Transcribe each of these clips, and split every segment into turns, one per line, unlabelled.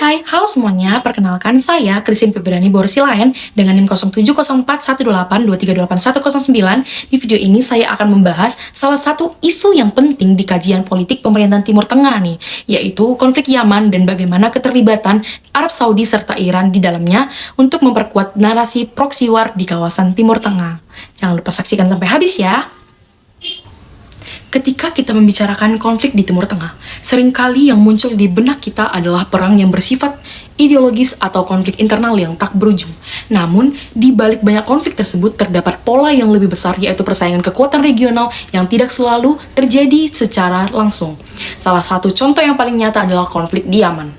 Hai, halo semuanya. Perkenalkan saya Christine Febriani Borsilaen dengan NIM 07041823281109. Di video ini saya akan membahas salah satu isu yang penting di kajian politik pemerintahan Timur Tengah nih, yaitu konflik Yaman dan bagaimana keterlibatan Arab Saudi serta Iran di dalamnya untuk memperkuat narasi proxy war di kawasan Timur Tengah. Jangan lupa saksikan sampai habis ya. Ketika kita membicarakan konflik di Timur Tengah, seringkali yang muncul di benak kita adalah perang yang bersifat ideologis atau konflik internal yang tak berujung. Namun, di balik banyak konflik tersebut terdapat pola yang lebih besar, yaitu persaingan kekuatan regional yang tidak selalu terjadi secara langsung. Salah satu contoh yang paling nyata adalah konflik di Yaman.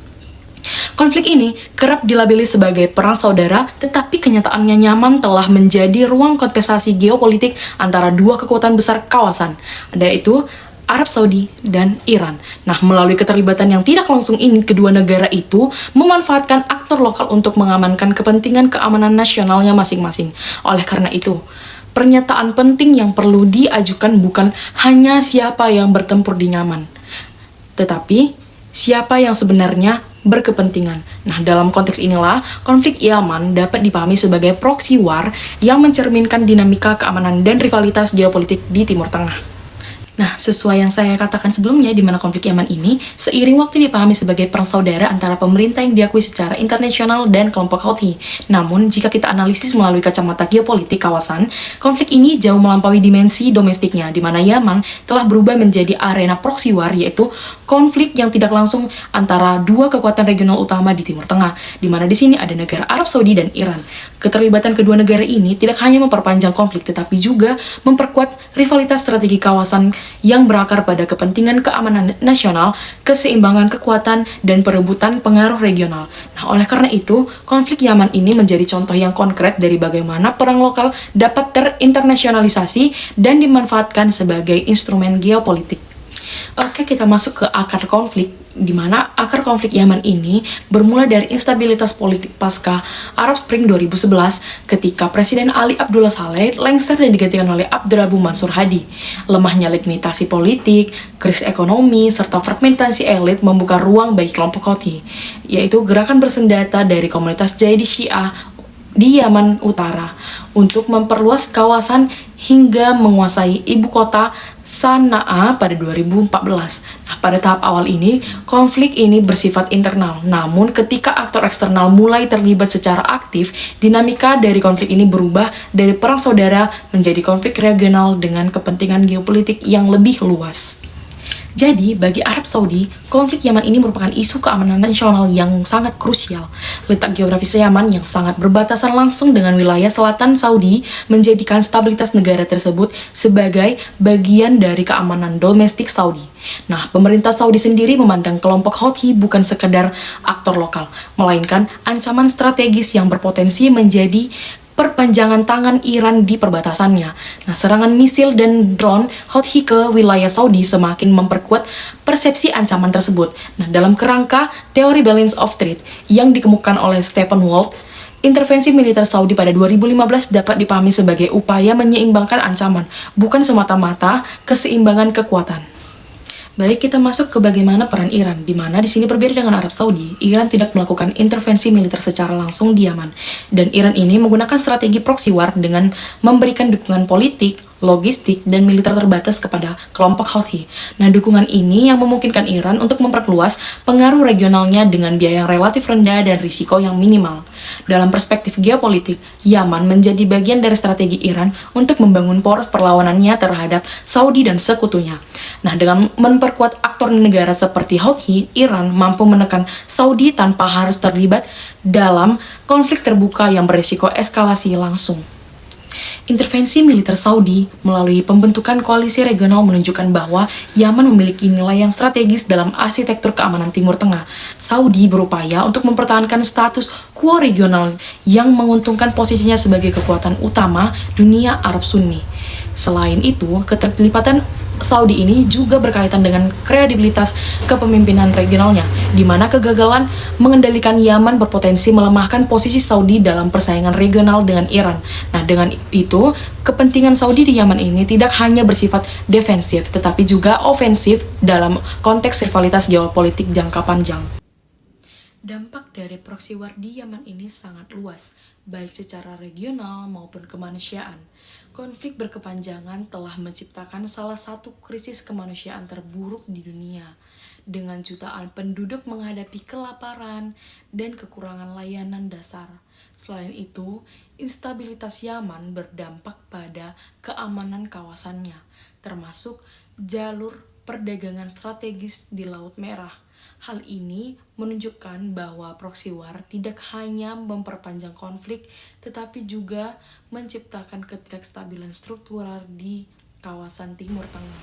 Konflik ini kerap dilabeli sebagai perang saudara, tetapi kenyataannya Yaman telah menjadi ruang kontestasi geopolitik antara dua kekuatan besar kawasan, yaitu Arab Saudi dan Iran. Nah, melalui keterlibatan yang tidak langsung ini, kedua negara itu memanfaatkan aktor lokal untuk mengamankan kepentingan keamanan nasionalnya masing-masing. Oleh karena itu, pernyataan penting yang perlu diajukan bukan hanya siapa yang bertempur di Yaman, tetapi siapa yang sebenarnya berkepentingan. Nah, dalam konteks inilah, konflik Yaman dapat dipahami sebagai proxy war yang mencerminkan dinamika keamanan dan rivalitas geopolitik di Timur Tengah. Nah, sesuai yang saya katakan sebelumnya, di mana konflik Yaman ini seiring waktu dipahami sebagai perang saudara antara pemerintah yang diakui secara internasional dan kelompok Houthi. Namun, jika kita analisis melalui kacamata geopolitik kawasan, konflik ini jauh melampaui dimensi domestiknya, di mana Yaman telah berubah menjadi arena proxy war, yaitu konflik yang tidak langsung antara dua kekuatan regional utama di Timur Tengah, di mana di sini ada negara Arab Saudi dan Iran. Keterlibatan kedua negara ini tidak hanya memperpanjang konflik, tetapi juga memperkuat rivalitas strategi kawasan yang berakar pada kepentingan keamanan nasional, keseimbangan kekuatan, dan perebutan pengaruh regional. Nah, oleh karena itu, konflik Yaman ini menjadi contoh yang konkret dari bagaimana perang lokal dapat terinternasionalisasi dan dimanfaatkan sebagai instrumen geopolitik. Oke, kita masuk ke akar konflik, di mana akar konflik Yaman ini bermula dari instabilitas politik pasca Arab Spring 2011 ketika Presiden Ali Abdullah Saleh lengser dan digantikan oleh Abdurrahman Mansur Hadi. Lemahnya legitimasi politik, krisis ekonomi, serta fragmentasi elit membuka ruang bagi kelompok Houthi, yaitu gerakan bersenjata dari komunitas Zaidi Syiah di Yaman Utara, untuk memperluas kawasan hingga menguasai ibu kota Sana'a pada 2014. Nah, pada tahap awal ini, konflik ini bersifat internal. Namun, ketika aktor eksternal mulai terlibat secara aktif, dinamika dari konflik ini berubah dari perang saudara menjadi konflik regional dengan kepentingan geopolitik yang lebih luas. Jadi, bagi Arab Saudi, konflik Yaman ini merupakan isu keamanan nasional yang sangat krusial. Letak geografis Yaman yang sangat berbatasan langsung dengan wilayah selatan Saudi menjadikan stabilitas negara tersebut sebagai bagian dari keamanan domestik Saudi. Nah, pemerintah Saudi sendiri memandang kelompok Houthi bukan sekedar aktor lokal, melainkan ancaman strategis yang berpotensi menjadi perpanjangan tangan Iran di perbatasannya. Nah, serangan misil dan drone Houthi ke wilayah Saudi semakin memperkuat persepsi ancaman tersebut. Nah, dalam kerangka teori balance of threat yang dikemukakan oleh Stephen Walt, intervensi militer Saudi pada 2015 dapat dipahami sebagai upaya menyeimbangkan ancaman, bukan semata-mata keseimbangan kekuatan. Baik, kita masuk ke bagaimana peran Iran, di mana di sini berbeda dengan Arab Saudi. Iran tidak melakukan intervensi militer secara langsung di Yaman, dan Iran ini menggunakan strategi proxy war dengan memberikan dukungan politik, logistik, dan militer terbatas kepada kelompok Houthi. Nah, dukungan ini yang memungkinkan Iran untuk memperluas pengaruh regionalnya dengan biaya yang relatif rendah dan risiko yang minimal. Dalam perspektif geopolitik, Yaman menjadi bagian dari strategi Iran untuk membangun poros perlawanannya terhadap Saudi dan sekutunya. Nah, dengan memperkuat aktor negara seperti Houthi, Iran mampu menekan Saudi tanpa harus terlibat dalam konflik terbuka yang berisiko eskalasi langsung. Intervensi militer Saudi melalui pembentukan koalisi regional menunjukkan bahwa Yaman memiliki nilai yang strategis dalam arsitektur keamanan Timur Tengah. Saudi berupaya untuk mempertahankan status quo regional yang menguntungkan posisinya sebagai kekuatan utama dunia Arab Sunni. Selain itu, keterlibatan Saudi ini juga berkaitan dengan kredibilitas kepemimpinan regionalnya, di mana kegagalan mengendalikan Yaman berpotensi melemahkan posisi Saudi dalam persaingan regional dengan Iran. Nah, dengan itu, kepentingan Saudi di Yaman ini tidak hanya bersifat defensif, tetapi juga ofensif dalam konteks rivalitas geopolitik jangka panjang. Dampak dari proxy war di Yaman ini sangat luas, baik secara regional maupun kemanusiaan. Konflik berkepanjangan telah menciptakan salah satu krisis kemanusiaan terburuk di dunia, dengan jutaan penduduk menghadapi kelaparan dan kekurangan layanan dasar. Selain itu, instabilitas Yaman berdampak pada keamanan kawasannya, termasuk jalur perdagangan strategis di Laut Merah. Hal ini menunjukkan bahwa proxy war tidak hanya memperpanjang konflik, tetapi juga menciptakan ketidakstabilan struktural di kawasan Timur Tengah.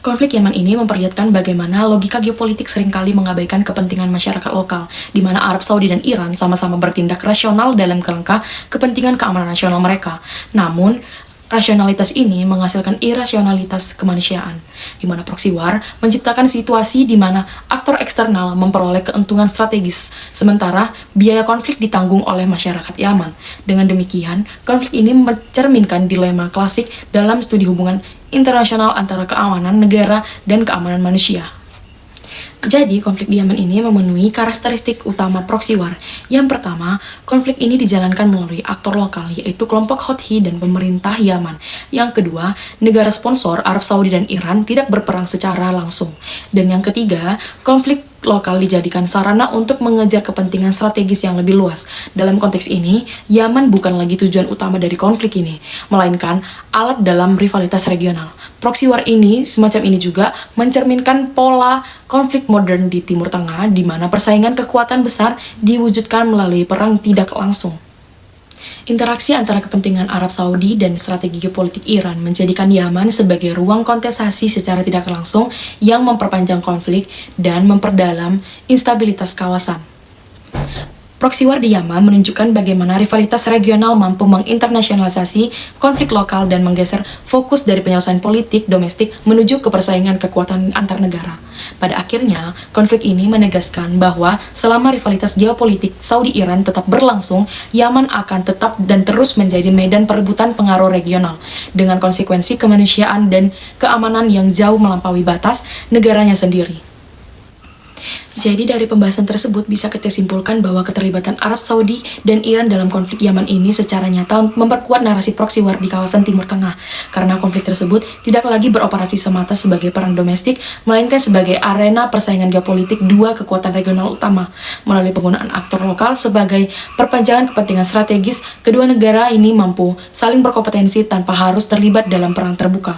Konflik Yaman ini memperlihatkan bagaimana logika geopolitik seringkali mengabaikan kepentingan masyarakat lokal, di mana Arab Saudi dan Iran sama-sama bertindak rasional dalam kerangka kepentingan keamanan nasional mereka. Namun, rasionalitas ini menghasilkan irasionalitas kemanusiaan, di mana proxy war menciptakan situasi di mana aktor eksternal memperoleh keuntungan strategis, sementara biaya konflik ditanggung oleh masyarakat Yaman. Dengan demikian, konflik ini mencerminkan dilema klasik dalam studi hubungan internasional antara keamanan negara dan keamanan manusia. Jadi, konflik di Yaman ini memenuhi karakteristik utama proxy war. Yang pertama, konflik ini dijalankan melalui aktor lokal, yaitu kelompok Houthi dan pemerintah Yaman. Yang kedua, negara sponsor Arab Saudi dan Iran tidak berperang secara langsung. Dan yang ketiga, konflik lokal dijadikan sarana untuk mengejar kepentingan strategis yang lebih luas. Dalam konteks ini, Yaman bukan lagi tujuan utama dari konflik ini, melainkan alat dalam rivalitas regional. Proxy war ini, semacam ini juga, mencerminkan pola konflik modern di Timur Tengah, di mana persaingan kekuatan besar diwujudkan melalui perang tidak langsung. Interaksi antara kepentingan Arab Saudi dan strategi geopolitik Iran menjadikan Yaman sebagai ruang kontestasi secara tidak langsung yang memperpanjang konflik dan memperdalam instabilitas kawasan. Proxy war di Yaman menunjukkan bagaimana rivalitas regional mampu menginternasionalisasi konflik lokal dan menggeser fokus dari penyelesaian politik domestik menuju ke persaingan kekuatan antar negara. Pada akhirnya, konflik ini menegaskan bahwa selama rivalitas geopolitik Saudi-Iran tetap berlangsung, Yaman akan tetap dan terus menjadi medan perebutan pengaruh regional, dengan konsekuensi kemanusiaan dan keamanan yang jauh melampaui batas negaranya sendiri. Jadi dari pembahasan tersebut bisa kita simpulkan bahwa keterlibatan Arab Saudi dan Iran dalam konflik Yaman ini secara nyata memperkuat narasi proxy war di kawasan Timur Tengah, karena konflik tersebut tidak lagi beroperasi semata sebagai perang domestik, melainkan sebagai arena persaingan geopolitik dua kekuatan regional utama. Melalui penggunaan aktor lokal sebagai perpanjangan kepentingan strategis, kedua negara ini mampu saling berkompetensi tanpa harus terlibat dalam perang terbuka.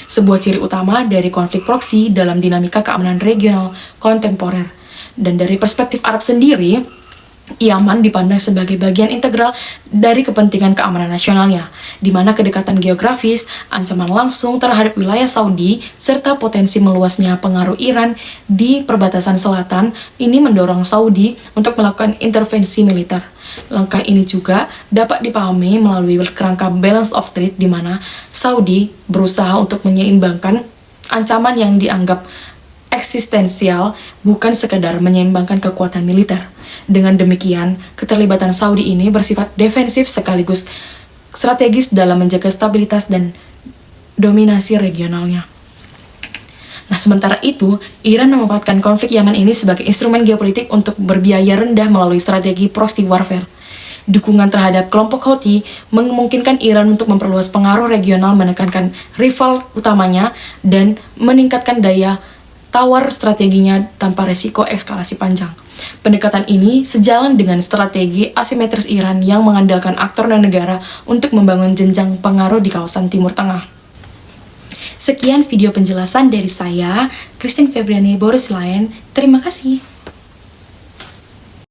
Sebuah ciri utama dari konflik proxy dalam dinamika keamanan regional kontemporer. Dan dari perspektif Arab sendiri, Yaman dipandang sebagai bagian integral dari kepentingan keamanan nasionalnya, di mana kedekatan geografis, ancaman langsung terhadap wilayah Saudi, serta potensi meluasnya pengaruh Iran di perbatasan selatan ini mendorong Saudi untuk melakukan intervensi militer. Langkah ini juga dapat dipahami melalui kerangka balance of trade, di mana Saudi berusaha untuk menyeimbangkan ancaman yang dianggap eksistensial, bukan sekadar menyeimbangkan kekuatan militer. Dengan demikian, keterlibatan Saudi ini bersifat defensif sekaligus strategis dalam menjaga stabilitas dan dominasi regionalnya. Nah, sementara itu, Iran memanfaatkan konflik Yaman ini sebagai instrumen geopolitik untuk berbiaya rendah melalui strategi proxy warfare. Dukungan terhadap kelompok Houthi memungkinkan Iran untuk memperluas pengaruh regional, menekankan rival utamanya, dan meningkatkan daya tawar strateginya tanpa resiko eskalasi panjang. Pendekatan ini sejalan dengan strategi asimetris Iran yang mengandalkan aktor dan negara untuk membangun jenjang pengaruh di kawasan Timur Tengah. Sekian video penjelasan dari saya, Christine Febriani Boris Lain. Terima kasih.